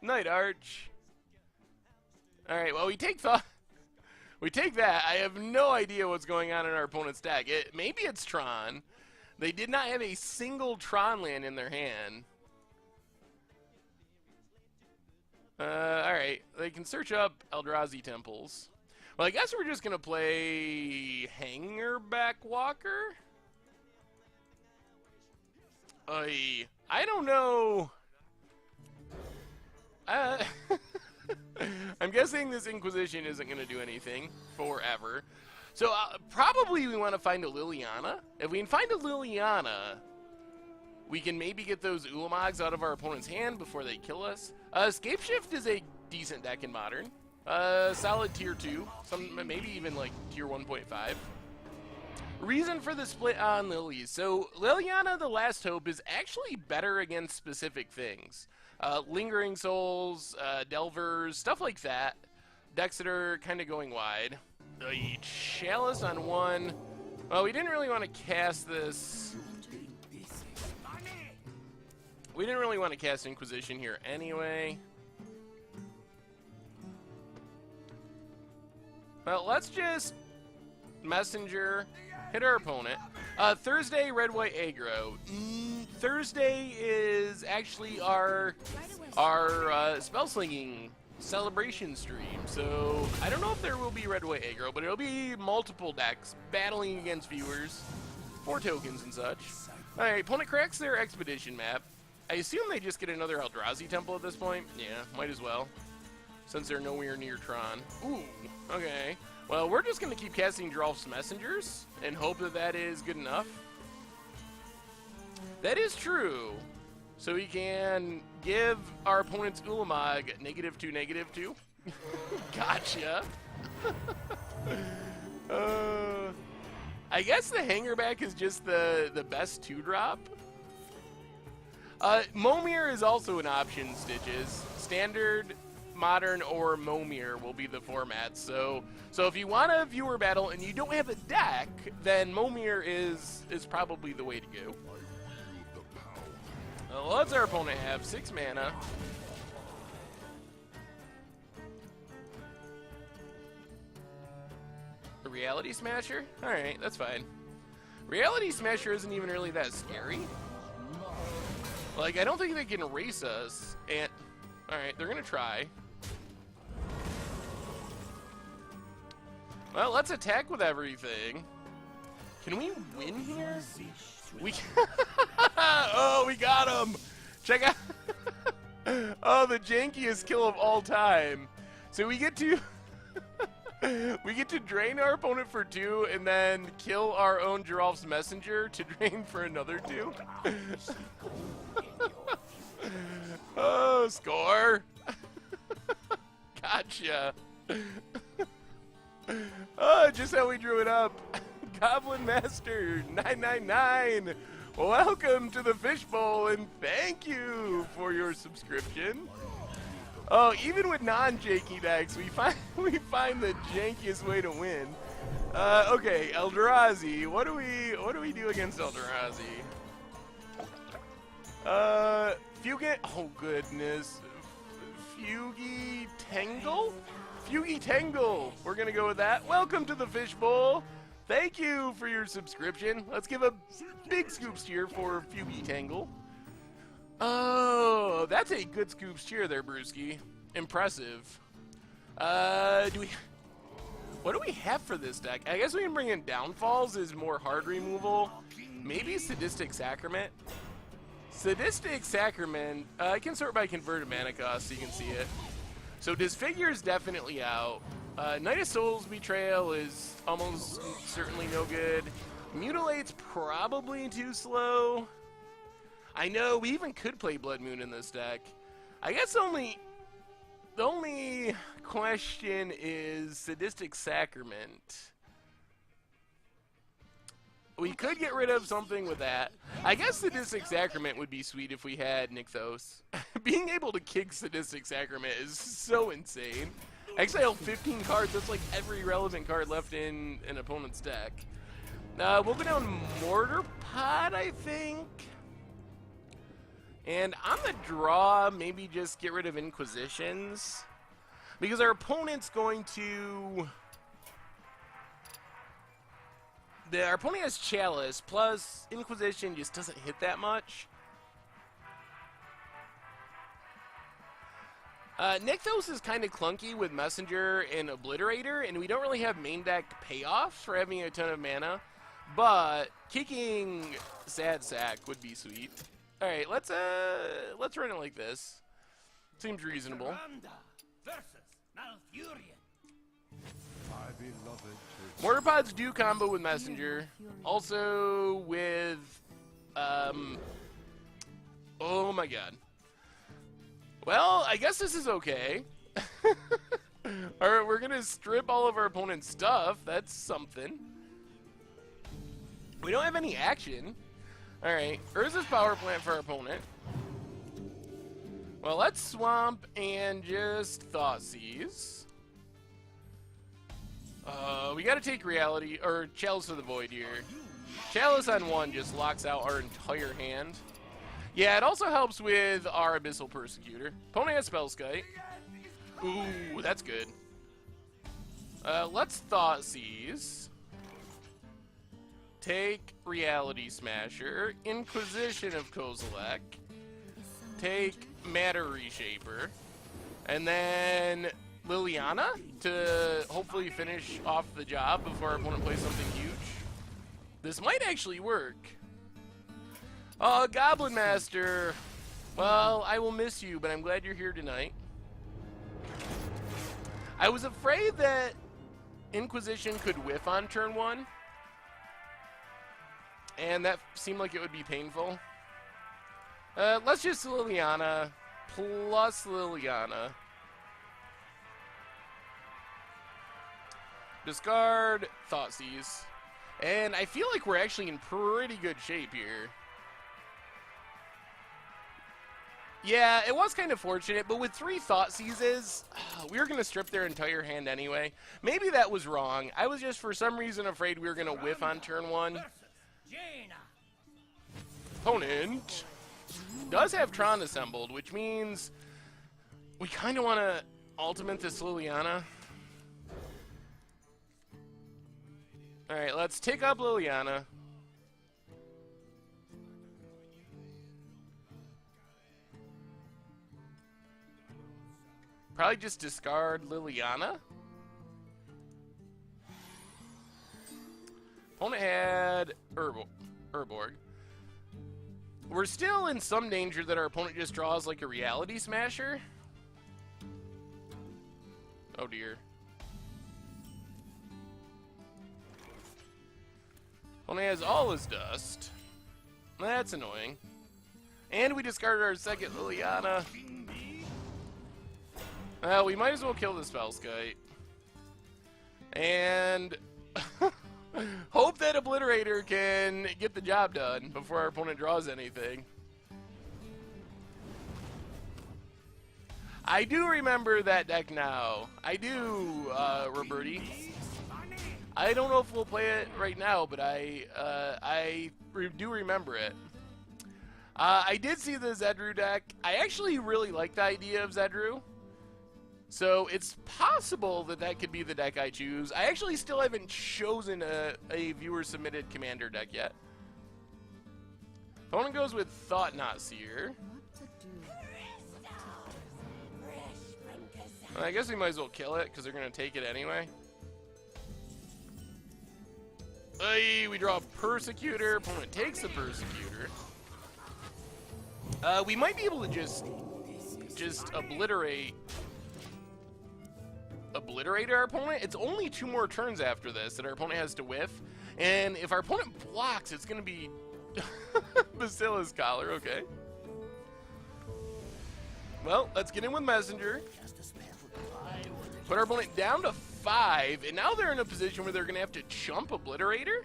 Night Arch. Alright, well, we take that. I have no idea what's going on in our opponent's deck. Maybe it's Tron. They did not have a single Tron land in their hand. Alright, they can search up Eldrazi temples. Well, I guess we're just going to play Hangerback Walker? I don't know. I'm guessing this Inquisition isn't going to do anything forever. So probably we want to find a Liliana. If we can find a Liliana, we can maybe get those Ulamogs out of our opponent's hand before they kill us. Scapeshift is a decent deck in Modern. Solid tier 2, maybe even like tier 1.5. Reason for the split on Lilies. So Liliana, the Last Hope, is actually better against specific things. Lingering Souls, Delvers, stuff like that. Decks that are kind of going wide. Chalice on 1. Well, we didn't really want to cast this. We didn't really want to cast Inquisition here anyway. Well, let's just Messenger, hit our opponent. Thursday, red, white, aggro. Thursday is actually our spellslinging celebration stream. So I don't know if there will be red, white, aggro, but it'll be multiple decks battling against viewers for tokens and such. All right, opponent cracks their expedition map. I assume they just get another Eldrazi temple at this point. Yeah, might as well, since they're nowhere near Tron. Ooh, okay. Well, we're just going to keep casting Drolf's Messengers and hope that that is good enough. That is true. So we can give our opponent's Ulamog -2/-2. Gotcha. I guess the Hangerback is just the best 2-drop. Momir is also an option, Stitches. Standard, Modern, or Momir will be the formats. So if you want a viewer battle and you don't have a deck, then Momir is probably the way to go. What does our opponent have? 6 mana. A Reality Smasher? Alright, that's fine. Reality Smasher isn't even really that scary. Like, I don't think they can erase us. And alright, they're gonna try. Well, let's attack with everything. Can we win here? We oh, we got him! Check out oh, the jankiest kill of all time. So we get to we get to drain our opponent for 2 and then kill our own Geralf's Messenger to drain for another 2. Oh, score! Gotcha. Oh, just how we drew it up. Goblin Master 999. Welcome to the Fishbowl and thank you for your subscription. Oh, even with non-janky decks, we find the jankiest way to win. Okay, Eldrazi. What do we do against Eldrazi? Fugit. Oh goodness. Fugi Tangle? Fugi Tangle. We're gonna go with that. Welcome to the Fishbowl. Thank you for your subscription. Let's give a big scoops cheer for Fugi Tangle. Oh, that's a good scoops cheer there, Brewski. Impressive. What do we have for this deck? I guess we can bring in Downfalls as more hard removal. Maybe Sadistic Sacrament. Sadistic Sacrament, I can sort by converted mana cost so you can see it. So Disfigure is definitely out. Night of Souls Betrayal is almost certainly no good. Mutilate's probably too slow. I know, we even could play Blood Moon in this deck. I guess the only question is Sadistic Sacrament. We could get rid of something with that. I guess Sadistic Sacrament would be sweet if we had Nykthos. Being able to kick Sadistic Sacrament is so insane. Actually, I have 15 cards. That's like every relevant card left in an opponent's deck. We'll go down Mortar Pod, I think. And on the draw, maybe just get rid of Inquisitions. Because our opponent's going to... Our opponent has Chalice, plus Inquisition just doesn't hit that much. Nykthos is kind of clunky with Messenger and Obliterator, and we don't really have main deck payoffs for having a ton of mana. But kicking Sad Sack would be sweet. All right, let's run it like this. Seems reasonable. Mortar Pods do combo with Messenger. Also with, oh my god. Well, I guess this is okay. Alright, we're gonna strip all of our opponent's stuff. That's something. We don't have any action. Alright, Urza's Power Plant for our opponent. Well, let's Swamp and just Thoughtseize. We gotta take Reality, or Chalice of the Void here. Chalice on 1 just locks out our entire hand. Yeah, it also helps with our Abyssal Persecutor. Opponent has Spellskite. Ooh, that's good. Let's Thoughtseize. Take Reality Smasher. Inquisition of Kozilek. Take Matter Reshaper. And then Liliana to hopefully finish off the job before our opponent plays something huge. This might actually work. Goblin Master. Well, I will miss you, but I'm glad you're here tonight. I was afraid that Inquisition could whiff on turn 1. And that seemed like it would be painful. Let's just Liliana plus Liliana. Discard Thoughtseize. And I feel like we're actually in pretty good shape here. Yeah, it was kind of fortunate, but with 3 Thoughtseizes, we were going to strip their entire hand anyway. Maybe that was wrong. I was just for some reason afraid we were going to whiff on turn 1. Opponent does have Tron assembled, which means we kind of want to ultimate this Liliana. Alright, let's take up Liliana. Probably just discard Liliana. Opponent had Urborg. We're still in some danger that our opponent just draws like a Reality Smasher. Oh dear. Opponent has all his dust. That's annoying. And we discarded our second Liliana. Well, we might as well kill the Spellskite. And hope that Obliterator can get the job done before our opponent draws anything. I do remember that deck now. I do, Roberti. I don't know if we'll play it right now, but I do remember it. I did see the Zedru deck. I actually really like the idea of Zedru. So it's possible that that could be the deck I choose. I actually still haven't chosen a viewer-submitted commander deck yet. Opponent goes with Thought Not Seer. Well, I guess we might as well kill it, because they're going to take it anyway. Hey, we draw a Persecutor. Opponent takes the Persecutor. We might be able to just obliterate our opponent. It's only 2 more turns after this that our opponent has to whiff. And if our opponent blocks, it's going to be Basilisk Collar. Okay. Well, let's get in with Messenger. Put our opponent down to 5. And now they're in a position where they're going to have to chump Obliterator.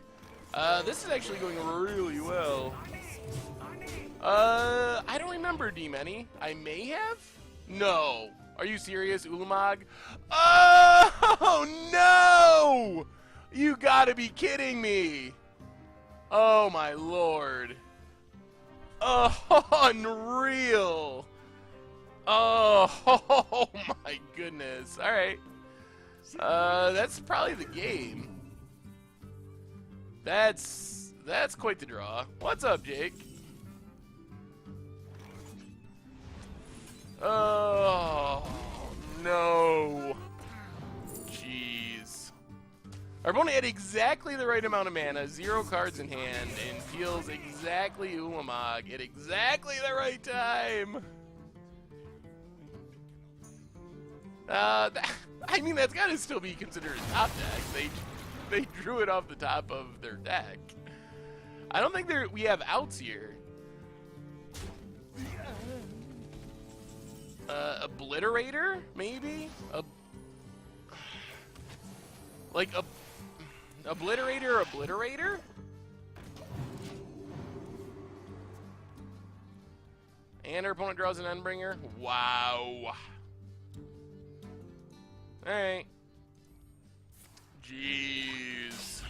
This is actually going really well. I don't remember D-Many. I may have? No. Are you serious, Ulamog? Oh, no! You gotta be kidding me. Oh, my lord. Oh, unreal. Oh, my goodness. All right. That's probably the game. That's quite the draw. What's up, Jake? Oh, no. Jeez. Our opponent had exactly the right amount of mana, 0 cards in hand, and feels exactly Ulamog at exactly the right time. I mean, that's got to still be considered a top deck. They drew it off the top of their deck. I don't think we have outs here. Obliterator, maybe? Obliterator? And our opponent draws an Endbringer? Wow. Alright. Jeez.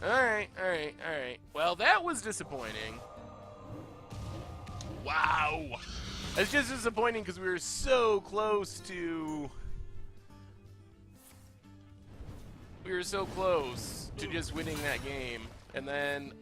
Alright. Well, that was disappointing. Wow. It's just disappointing because we were so close to... We were so close to just winning that game. And then,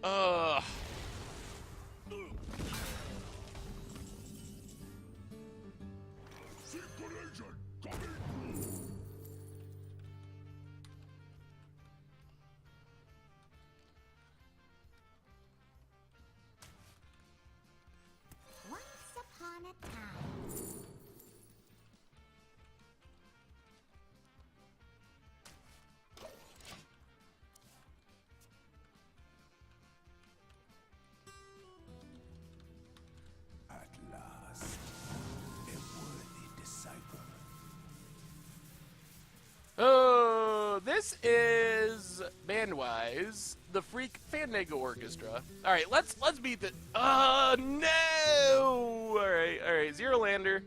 this is band-wise the Freak Fandango Orchestra. All right, let's beat the. Oh no! All right, 0 lander.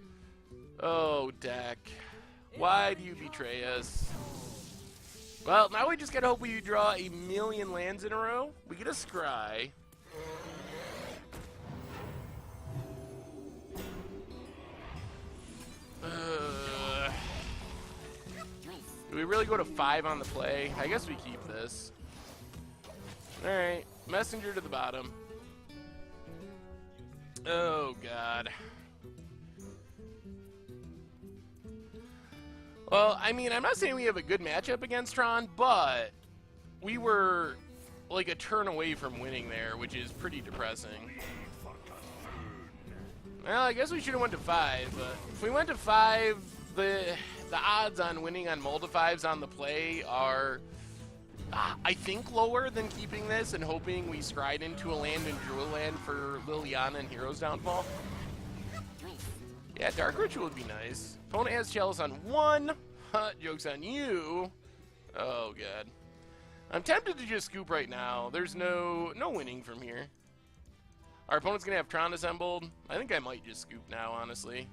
Oh, deck, why do you betray us? Well, now we just gotta hope we draw a million lands in a row. We get a scry. Do we really go to 5 on the play? I guess we keep this. Alright, messenger to the bottom. Oh, God. Well, I mean, I'm not saying we have a good matchup against Tron, but we were like a turn away from winning there, which is pretty depressing. Well, I guess we should have went to 5, but if we went to 5, the odds on winning on multi-5s on the play are, I think, lower than keeping this and hoping we scryed into a land and drew a land for Liliana and Hero's Downfall. Yeah, Dark Ritual would be nice. Opponent has Chalice on 1. Joke's on you. Oh, God. I'm tempted to just scoop right now. There's no winning from here. Our opponent's going to have Tron assembled. I think I might just scoop now, honestly.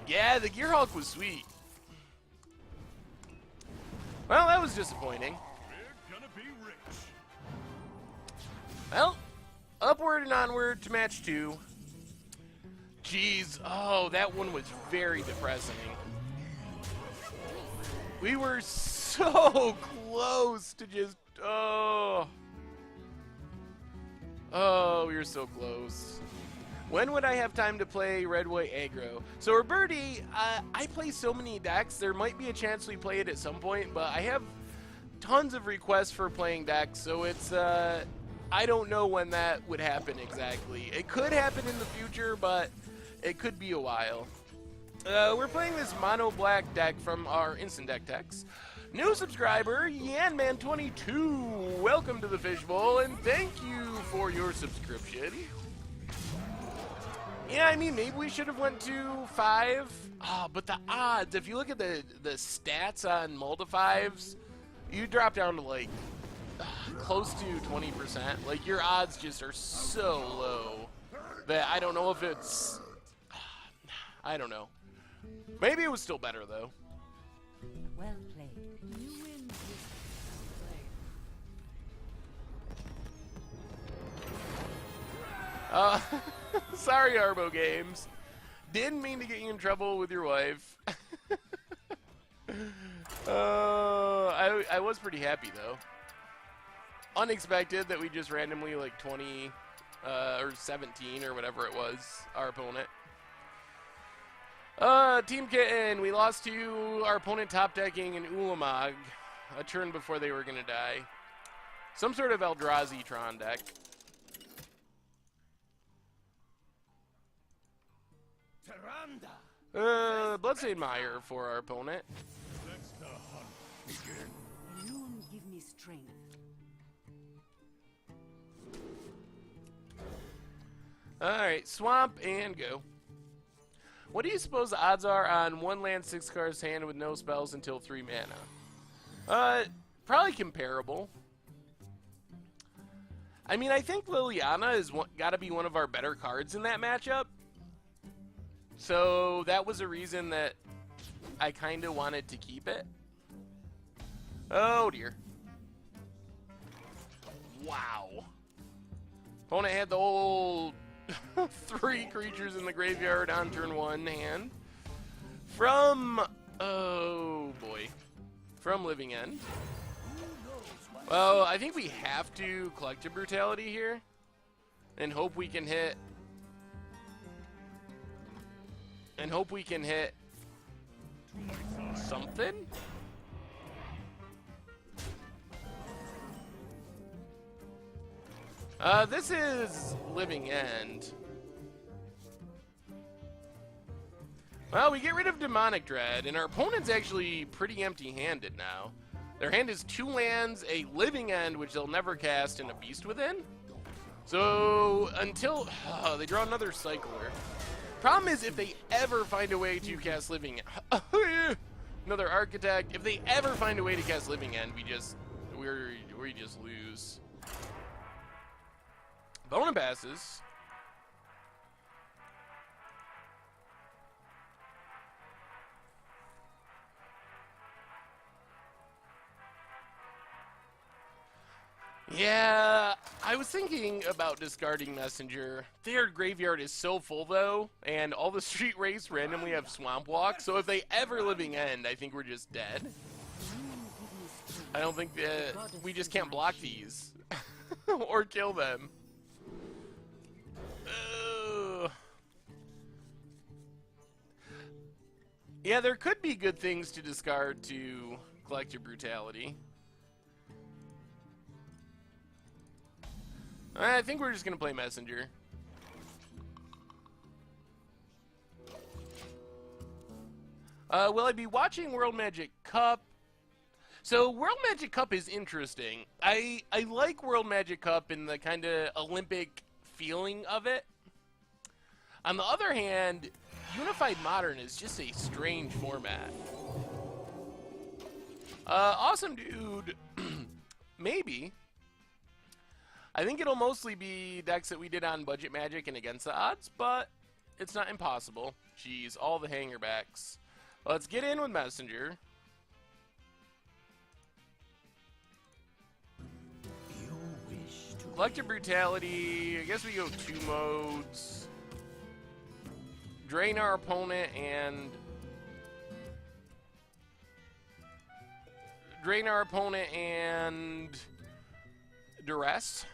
Yeah, the Gearhulk was sweet. Well, that was disappointing. Well, upward and onward to match 2. Jeez, oh, that one was very depressing. We were so close to just, oh, we were so close. When would I have time to play Red White Aggro? So Roberti, I play so many decks, there might be a chance we play it at some point, but I have tons of requests for playing decks, so it's, I don't know when that would happen exactly. It could happen in the future, but it could be a while. We're playing this mono black deck from our instant deck techs. New subscriber, Yanman22, welcome to the Fishbowl, and thank you for your subscription. Yeah, I mean, maybe we should have went to 5. Oh, but the odds, if you look at the stats on multi-5s, you drop down to, like, close to 20%. Like, your odds just are so low that I don't know if it's... I don't know. Maybe it was still better, though. Well played. You win this play. Uh, sorry, Arbo Games. Didn't mean to get you in trouble with your wife. I was pretty happy, though. Unexpected that we just randomly, like, 20 or 17 or whatever it was, our opponent. Team Kitten, we lost to our opponent top decking an Ulamog a turn before they were going to die. Some sort of Eldrazi Tron deck. Bloodstained Mire for our opponent. Noon give me strength. Alright, Swamp and go. What do you suppose the odds are on 1 land 6 cards hand with no spells until 3 mana? Probably comparable. I mean, I think Liliana is got to be one of our better cards in that matchup. So that was a reason that I kind of wanted to keep it. Oh dear. Wow. Opponent had the whole 3 creatures in the graveyard on turn 1 hand. From, oh boy. From Living End. Well, I think we have to Collective Brutality here. And hope we can hit. And hope we can hit something. This is Living End. Well, we get rid of Demonic Dread, and our opponent's actually pretty empty-handed now. Their hand is 2 lands, a Living End, which they'll never cast, and a Beast Within. So, until... they draw another Cycler. Problem is, if they ever find a way to cast Living End... another Architect. If they ever find a way to cast Living End, we just lose. Bona passes. Yeah, I was thinking about discarding Messenger. Their graveyard is so full, though, and all the street race randomly have Swamp Walk, so if they ever Living End, I think we're just dead. I don't think that we just can't block these. Or kill them. Yeah, there could be good things to discard to Collective Brutality. I think we're just going to play Messenger. Will I be watching World Magic Cup? So, World Magic Cup is interesting. I like World Magic Cup in the kind of Olympic feeling of it. On the other hand, Unified Modern is just a strange format. Awesome Dude, maybe. I think it'll mostly be decks that we did on Budget Magic and Against the Odds, but it's not impossible. Jeez, all the hangerbacks. Let's get in with Messenger. Collective Brutality, I guess we go 2 modes. Drain our opponent and... Drain our opponent and... Duress.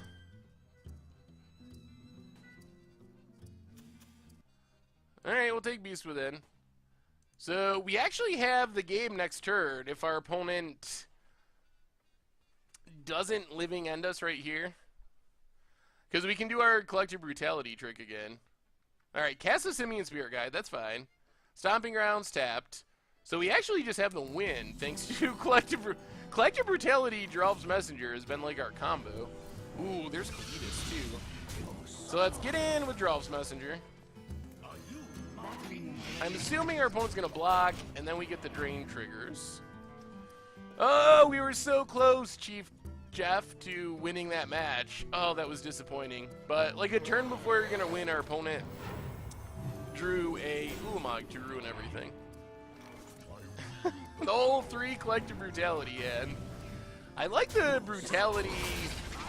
Alright, we'll take Beast Within. So, we actually have the game next turn if our opponent doesn't Living End us right here. Because we can do our Collective Brutality trick again. Alright, cast a Simian Spirit Guide, that's fine. Stomping Grounds tapped. So we actually just have the win thanks to Collective Brutality Drolf's Messenger has been like our combo. Ooh, there's Cletus too. So let's get in with Drolf's Messenger. I'm assuming our opponent's going to block, and then we get the drain triggers. Oh, we were so close, Chief Jeff, to winning that match. Oh, that was disappointing. But like a turn before we were going to win, our opponent drew a Ulamog to ruin everything. The whole 3 Collective Brutality, and I like the Brutality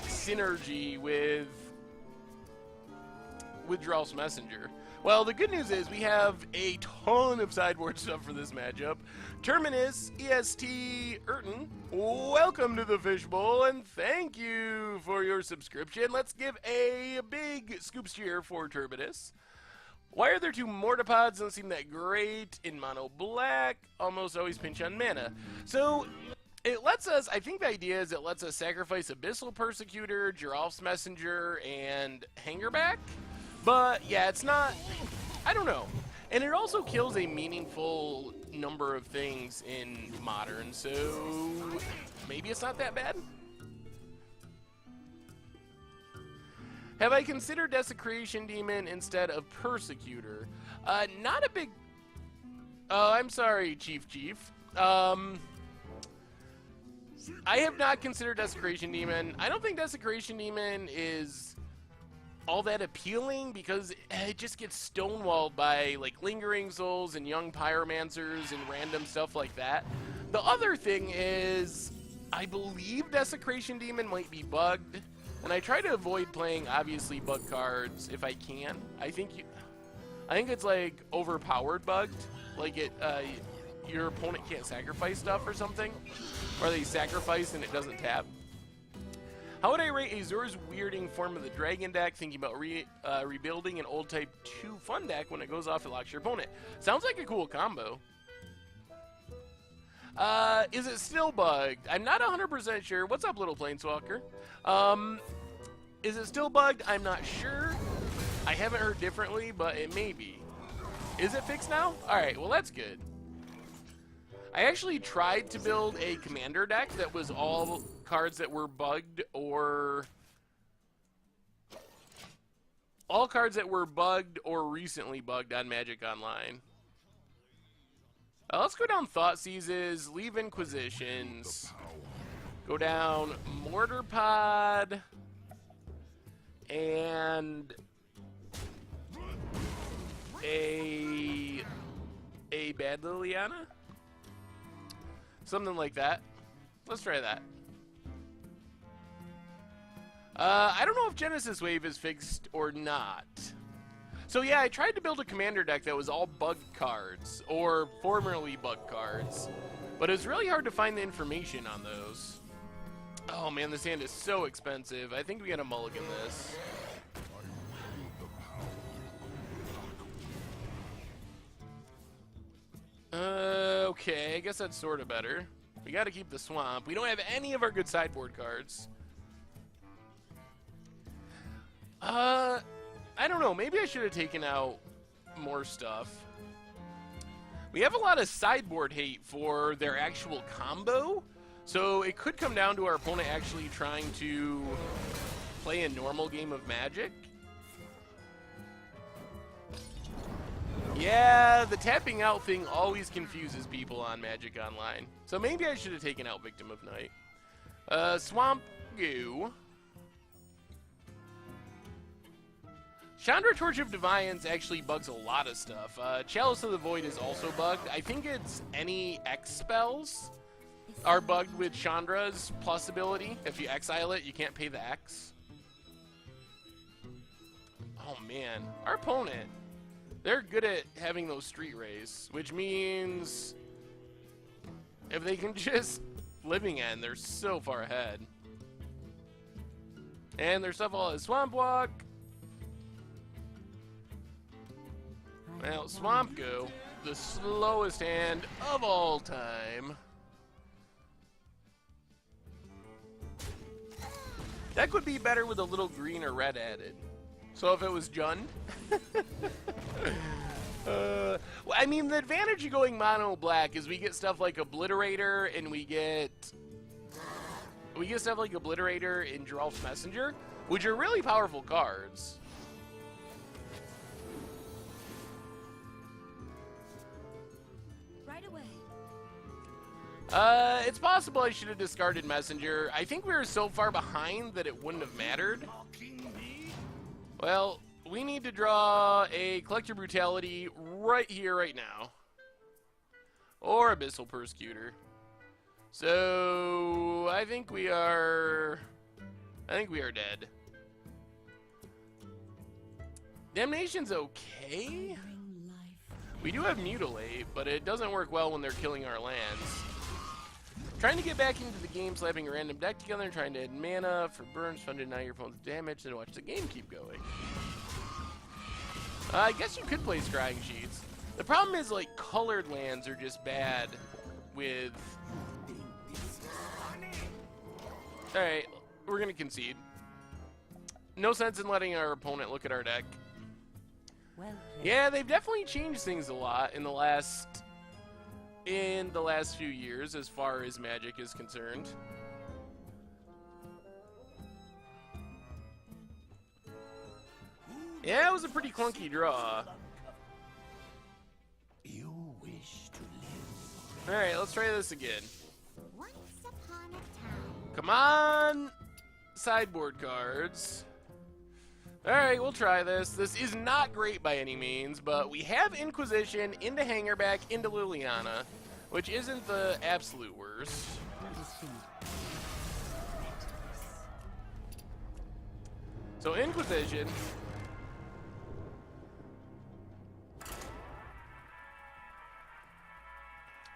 synergy with with Drolf's Messenger? Well, the good news is we have a ton of sideboard stuff for this matchup. Terminus, EST, Urton, welcome to the Fishbowl, and thank you for your subscription. Let's give a big scoops cheer for Terminus. Why are there two Mortapods? Don't seem that great in mono black. Almost always pinch on mana. So it lets us, I think the idea is it lets us sacrifice Abyssal Persecutor, Geralf's Messenger, and Hangerback. But yeah, it's not, I don't know. And it also kills a meaningful number of things in Modern, so maybe it's not that bad. Have I considered Desecration Demon instead of Persecutor? Not a big... Oh, I'm sorry, Chief. I have not considered Desecration Demon. I don't think Desecration Demon is all that appealing because it just gets stonewalled by like Lingering Souls and Young Pyromancers and random stuff like that. The other thing is, I believe Desecration Demon might be bugged, and I try to avoid playing obviously bug cards if I can. I think it's like overpowered bugged, like your opponent can't sacrifice stuff or something, or they sacrifice and it doesn't tap. How would I rate Azur's weirding form of the Dragon deck, thinking about rebuilding an old type 2 fun deck when it goes off, it locks your opponent? Sounds like a cool combo. Is it still bugged? I'm not 100% sure. What's up, little Planeswalker? Is it still bugged? I'm not sure. I haven't heard differently, but it may be. Is it fixed now? Alright, well that's good. I actually tried to build a commander deck that was all cards that were bugged or... all cards that were bugged or recently bugged on Magic Online. Let's go down Thoughtseizes, leave Inquisitions, go down Mortar Pod, and a Bad Liliana? Something like that. Let's try that. I don't know if Genesis Wave is fixed or not. So yeah, I tried to build a commander deck that was all bugged cards, or formerly bugged cards, but it's really hard to find the information on those. Oh man, this hand is so expensive. I think we gotta mulligan this. Okay, I guess that's sort of better. We gotta keep the swamp. We don't have any of our good sideboard cards. I don't know. Maybe I should have taken out more stuff. We have a lot of sideboard hate for their actual combo, so it could come down to our opponent actually trying to play a normal game of Magic. Yeah, the tapping out thing always confuses people on Magic Online. So maybe I should have taken out Victim of Night. Swamp Goo. Chandra Torch of Defiance actually bugs a lot of stuff. Chalice of the Void is also bugged. I think it's any X spells are bugged with Chandra's plus ability. If you exile it, you can't pay the X. Oh man, our opponent, they're good at having those street rays, which means if they can just Living End, they're so far ahead. And their stuff all is Swamp Walk. Well, Swamp Go, the slowest hand of all time. That could be better with a little green or red added. So if it was Jund. Well, I mean, the advantage of going mono black is we get stuff like Obliterator, and we get stuff like Obliterator in Geralf's Messenger, which are really powerful cards. Right away. It's possible I should have discarded Messenger. I think we were so far behind that it wouldn't have mattered. Well, we need to draw a Collector Brutality right here, right now. Or Abyssal Persecutor. So, I think we are dead. Damnation's okay. Bring life. We do have Mutilate, but it doesn't work well when they're killing our lands. Trying to get back into the game, slapping a random deck together, and trying to add mana for burns, fun to deny your opponent's damage, and watch the game keep going. I guess you could play Scrying Sheets. The problem is, like, colored lands are just bad with... Alright, we're going to concede. No sense in letting our opponent look at our deck. Well played. Yeah, they've definitely changed things a lot in the last few years as far as Magic is concerned. Yeah, it was a pretty clunky draw. You wish to live. Alright, let's try this again. Once upon a time. Come on! Sideboard cards. Alright, we'll try this. This is not great by any means, but we have Inquisition into Hangerback into Liliana, which isn't the absolute worst. So Inquisition.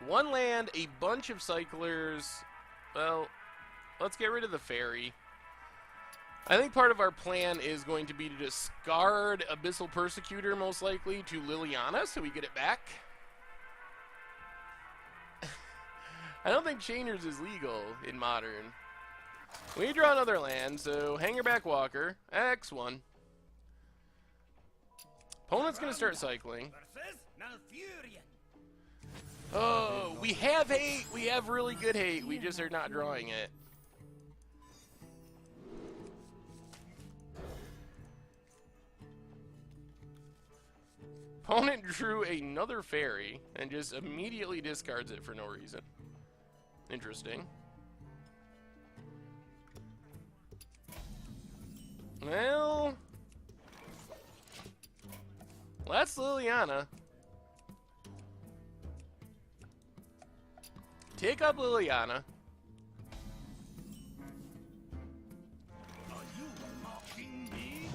One land, a bunch of cyclers. Well, let's get rid of the fairy. I think part of our plan is going to be to discard Abyssal Persecutor, most likely, to Liliana, so we get it back. I don't think Chainers is legal in Modern. We draw another land, so Hangerback Walker, X1. Opponent's going to start cycling. Oh, we have hate. We have really good hate. We just are not drawing it. Opponent drew another fairy and just immediately discards it for no reason. Interesting. Well, that's Liliana. Take up Liliana. Are you mocking me?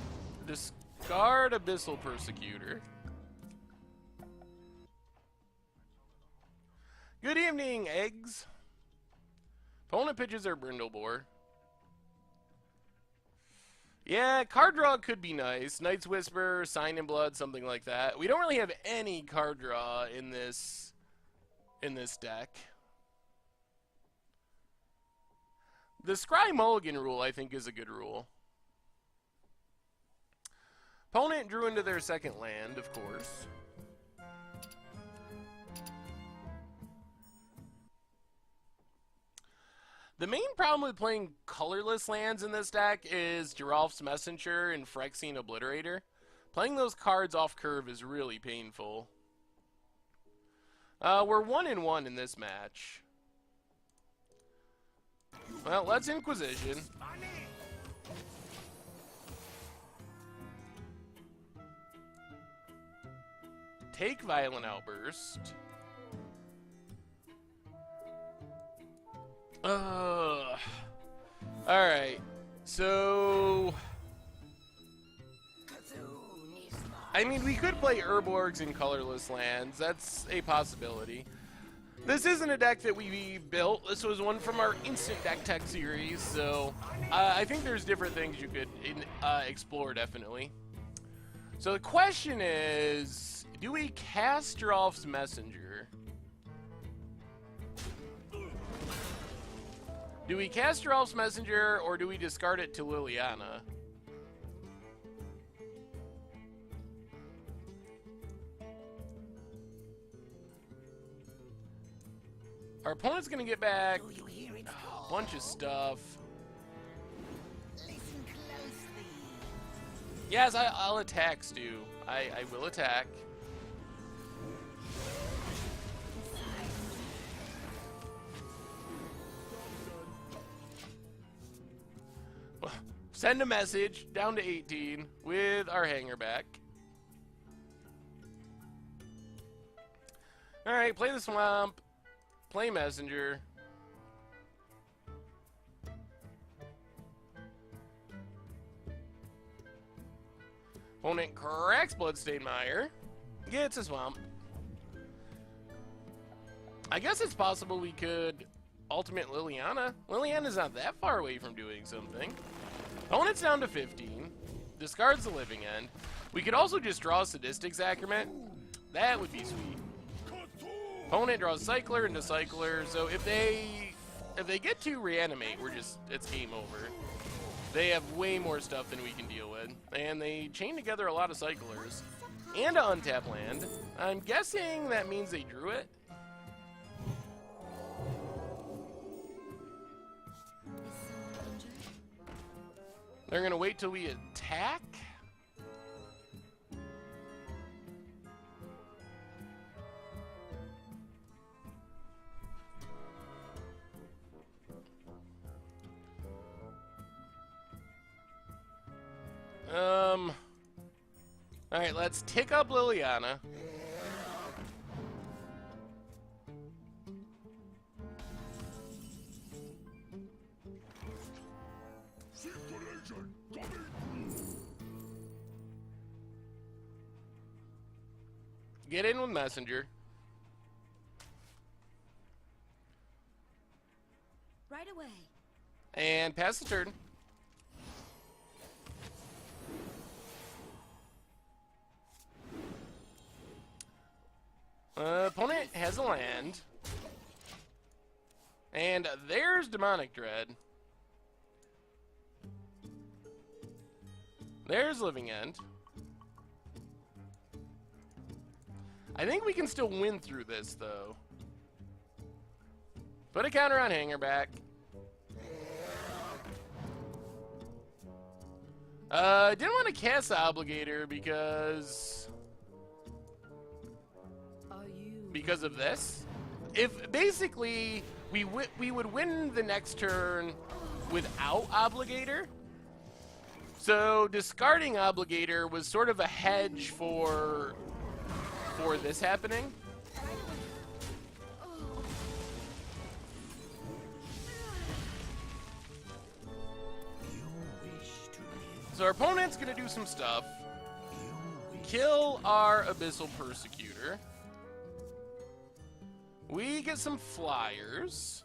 Discard Abyssal Persecutor. Good evening, eggs. Opponent pitches our Brindlebore. Yeah, card draw could be nice. Knight's Whisper, Sign in Blood, something like that. We don't really have any card draw in this deck. The Scry Mulligan rule, I think, is a good rule. Opponent drew into their second land, of course. The main problem with playing colorless lands in this deck is Geralf's Messenger and Phyrexian Obliterator. Playing those cards off curve is really painful. We're 1-1 in this match. Well, let's Inquisition. Take Violent Outburst. Alright. So... I mean, we could play Urborgs in colorless lands. That's a possibility. This isn't a deck that we built. This was one from our Instant Deck Tech series, so I think there's different things you could explore, definitely. So the question is, do we cast Geralf's Messenger? Do we cast Geralf's Messenger, or do we discard it to Liliana? Our opponent's going to get back a bunch of stuff. Listen closely. Yes, I'll attack, Stu. I will attack. Send a message down to 18 with our hanger back. Alright, play the swamp. Play messenger. Opponent Frax Bloodstained Mire gets a swamp. I guess it's possible we could ultimate Liliana. Liliana's not that far away from doing something. Opponent's down to 15. Discards the Living End. We could also just draw Sadistic Sacrament. That would be sweet. Opponent draws Cycler into Cycler, so if they get to Reanimate, it's game over. They have way more stuff than we can deal with. And they chain together a lot of Cyclers. And an untap land. I'm guessing that means they drew it. They're gonna wait till we attack. Alright, let's tick up Liliana. Get in with Messenger. Right away. And pass the turn. Opponent has a land. And there's Demonic Dread. There's Living End. I think we can still win through this, though. Put a counter on Hangerback. I didn't want to cast the Obligator because of this. If basically we would win the next turn without Obligator. So discarding Obligator was sort of a hedge for this happening. So our opponent's gonna do some stuff. Kill our Abyssal Persecutor. We get some flyers.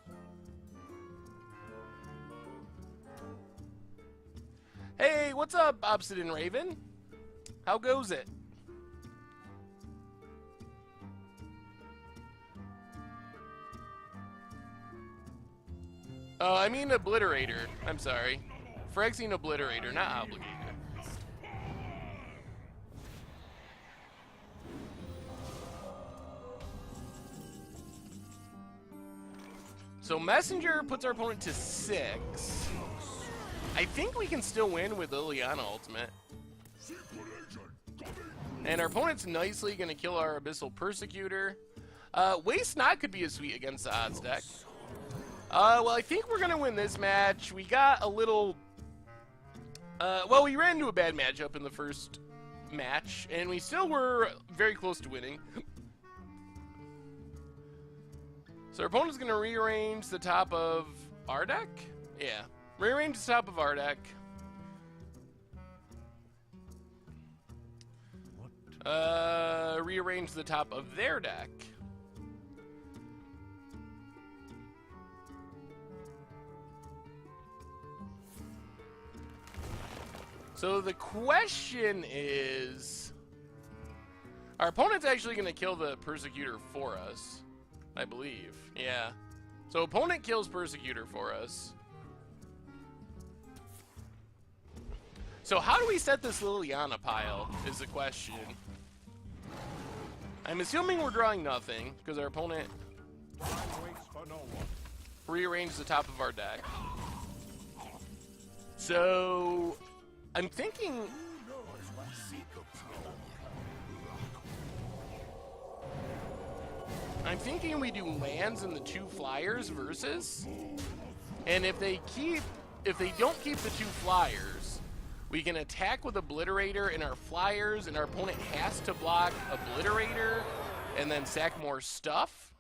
Hey, what's up, Obsidian Raven? How goes it? Oh, I mean Obliterator. I'm sorry. Phyrexian Obliterator, not Obligator. So Messenger puts our opponent to 6. I think we can still win with Liliana Ultimate. And our opponent's nicely going to kill our Abyssal Persecutor. Waste Not could be a sweet against the odds deck. Well, I think we're going to win this match. We got a little... well, we ran into a bad matchup in the first match, and we still were very close to winning. So our opponent's going to rearrange the top of our deck? Yeah. Rearrange the top of our deck. Rearrange the top of their deck. So the question is, our opponent's actually going to kill the Persecutor for us, I believe. Yeah. So opponent kills Persecutor for us. So how do we set this Liliana pile is the question. I'm assuming we're drawing nothing because our opponent rearranged the top of our deck. So I'm thinking we do lands and the 2 flyers versus, and if they don't keep the 2 flyers, we can attack with Obliterator and our flyers, and our opponent has to block Obliterator and then sack more stuff.